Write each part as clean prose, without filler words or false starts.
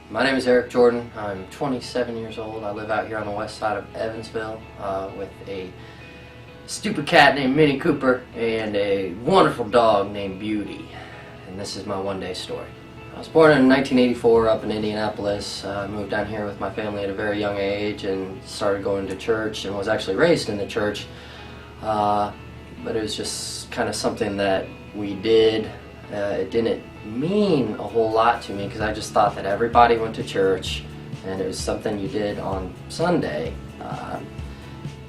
My name is Eric Jordan. I'm 27 years old. I live out here on the west side of Evansville with a stupid cat named Minnie Cooper and a wonderful dog named Beauty. And this is my one-day story. I was born in 1984 up in Indianapolis. I moved down here with my family at a very young age and started going to church and was actually raised in the church. But it was just kind of something that we did. It didn't mean a whole lot to me because I just thought that everybody went to church and it was something you did on Sunday.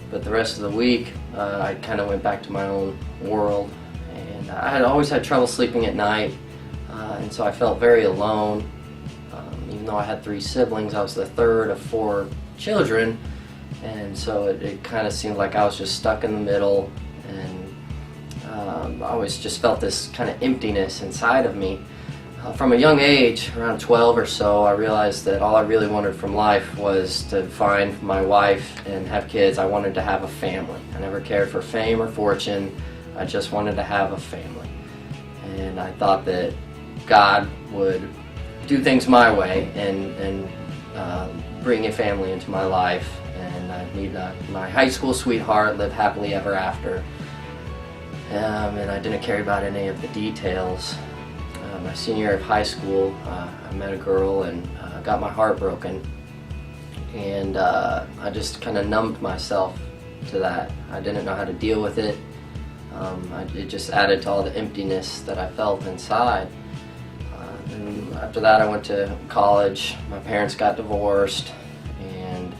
But the rest of the week I kind of went back to my own world, and I had always had trouble sleeping at night, and so I felt very alone. Even though I had 3 siblings, I was the third of 4 children, and so it kind of seemed like I was just stuck in the middle, and I always just felt this kind of emptiness inside of me. From a young age, around 12 or so, I realized that all I really wanted from life was to find my wife and have kids. I wanted to have a family. I never cared for fame or fortune. I just wanted to have a family. And I thought that God would do things my way and bring a family into my life. And I'd meet my high school sweetheart, live happily ever after. And I didn't care about any of the details. My senior year of high school, I met a girl and got my heart broken. And I just kind of numbed myself to that. I didn't know how to deal with it. It just added to all the emptiness that I felt inside. And after that, I went to college. My parents got divorced, and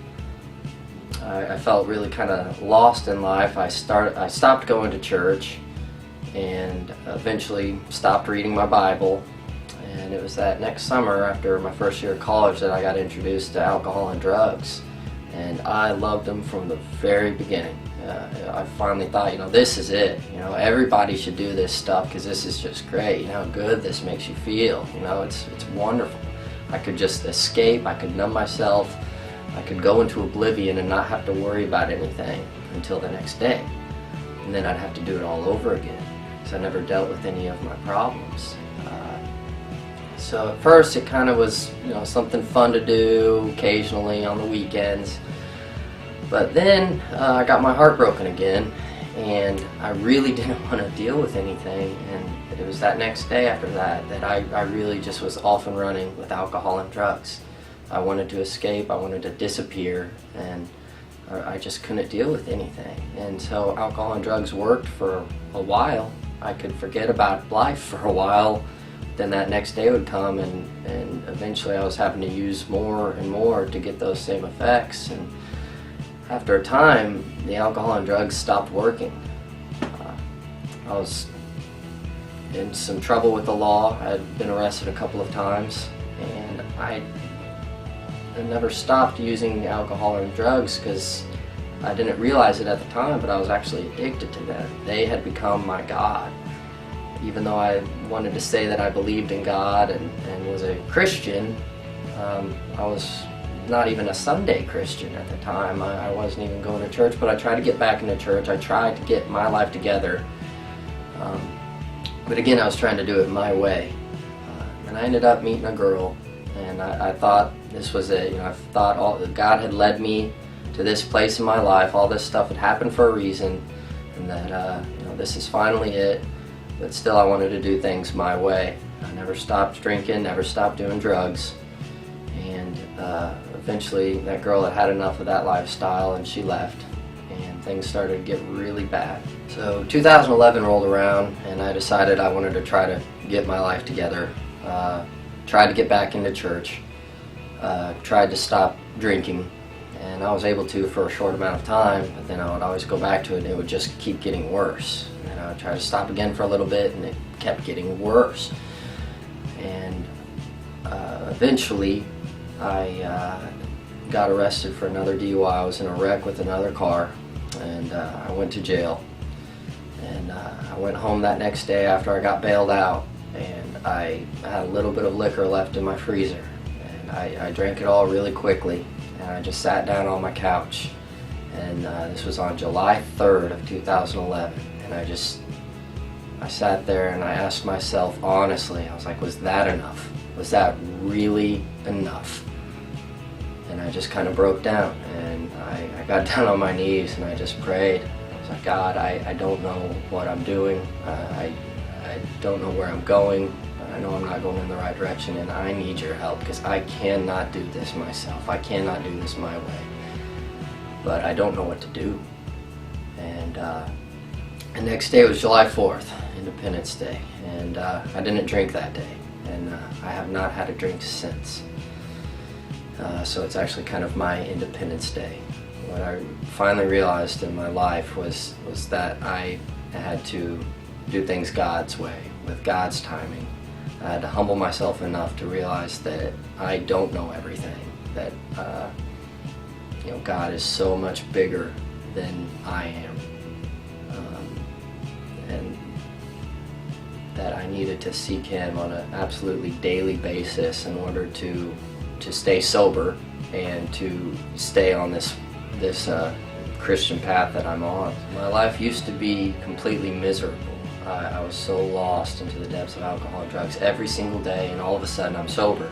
I felt really kind of lost in life. I stopped going to church and eventually stopped reading my Bible. And it was that next summer, after my first year of college, that I got introduced to alcohol and drugs. And I loved them from the very beginning. I finally thought, this is it. Everybody should do this stuff because this is just great. How good this makes you feel. It's wonderful. I could just escape. I could numb myself. I could go into oblivion and not have to worry about anything until the next day. And then I'd have to do it all over again because I never dealt with any of my problems. So at first it kind of was, something fun to do occasionally on the weekends. But then I got my heart broken again, and I really didn't want to deal with anything. And it was that next day after that I really just was off and running with alcohol and drugs. I wanted to escape, I wanted to disappear, and I just couldn't deal with anything. And so alcohol and drugs worked for a while. I could forget about life for a while. Then that next day would come, and eventually I was having to use more and more to get those same effects. And after a time, the alcohol and drugs stopped working. I was in some trouble with the law. I had been arrested a couple of times, and I never stopped using alcohol and drugs because I didn't realize it at the time, but I was actually addicted to them. They had become my God. Even though I wanted to say that I believed in God and was a Christian, I was not even a Sunday Christian at the time. I wasn't even going to church, but I tried to get back into church. I tried to get my life together. But again, I was trying to do it my way. And I ended up meeting a girl, and I thought this was it. I thought God had led me to this place in my life. All this stuff had happened for a reason, and that this is finally it. But still, I wanted to do things my way. I never stopped drinking, never stopped doing drugs. And eventually, that girl had enough of that lifestyle, and she left. And things started to get really bad. So 2011 rolled around, and I decided I wanted to try to get my life together. Tried to get back into church. Tried to stop drinking. And I was able to for a short amount of time, but then I would always go back to it, and it would just keep getting worse. And I would try to stop again for a little bit, and it kept getting worse. And eventually, I got arrested for another DUI. I was in a wreck with another car, and I went to jail. And I went home that next day after I got bailed out, and I had a little bit of liquor left in my freezer. And I drank it all really quickly, and I just sat down on my couch. And this was on July 3rd of 2011, and I sat there and I asked myself honestly, I was like, was that enough? Was that really enough? And I just kind of broke down, and I got down on my knees and I just prayed. I was like, God, I don't know what I'm doing. I don't know where I'm going. I know I'm not going in the right direction, and I need your help because I cannot do this myself. I cannot do this my way. But I don't know what to do. And the next day was July 4th, Independence Day, and I didn't drink that day, and I have not had a drink since. So it's actually kind of my Independence Day. What I finally realized in my life was that I had to do things God's way, with God's timing. I had to humble myself enough to realize that I don't know everything, that God is so much bigger than I am, and that I needed to seek Him on an absolutely daily basis in order to stay sober and to stay on this Christian path that I'm on. My life used to be completely miserable. I was so lost into the depths of alcohol and drugs every single day, and all of a sudden I'm sober.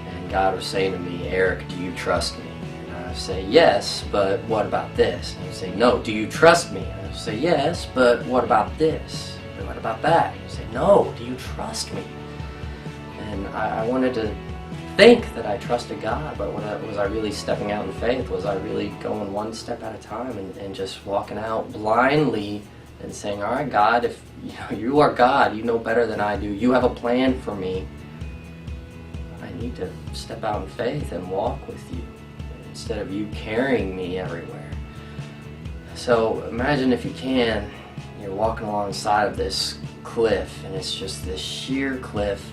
And God was saying to me, Eric, do you trust me? And I would say, yes, but what about this? And He would say, no, do you trust me? And I would say, yes, but what about this? And what about that? And He would say, no, do you trust me? And I wanted to think that I trusted God, but was I really stepping out in faith? Was I really going one step at a time and just walking out blindly and saying, all right, God, if you are God, you know better than I do, you have a plan for me, I need to step out in faith and walk with you instead of you carrying me everywhere. So imagine, if you can, you're walking alongside of this cliff, and it's just this sheer cliff.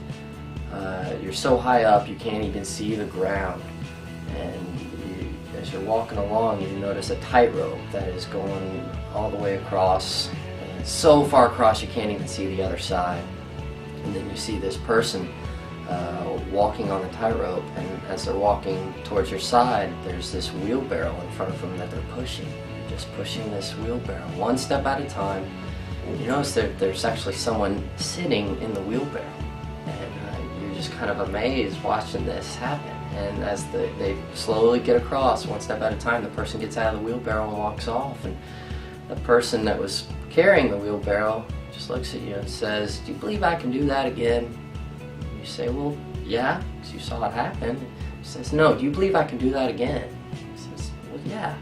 You're so high up you can't even see the ground, and as you're walking along you notice a tightrope that is going all the way across, and it's so far across you can't even see the other side. And then you see this person walking on the tightrope, and as they're walking towards your side, there's this wheelbarrow in front of them that they're pushing. They're just pushing this wheelbarrow one step at a time. And you notice that there's actually someone sitting in the wheelbarrow, and you're just kind of amazed watching this happen. And as they slowly get across one step at a time, the person gets out of the wheelbarrow and walks off, and the person that was carrying the wheelbarrow just looks at you and says, do you believe I can do that again? And you say, well, yeah, because you saw it happen. He says, no, do you believe I can do that again? He says, well, yeah.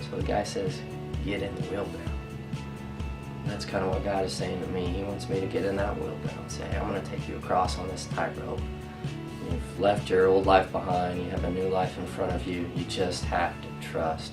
So the guy says, get in the wheelbarrow. And that's kind of what God is saying to me. He wants me to get in that wheelbarrow and say, I'm going to take you across on this tightrope. You've left your old life behind. You have a new life in front of you. You just have to trust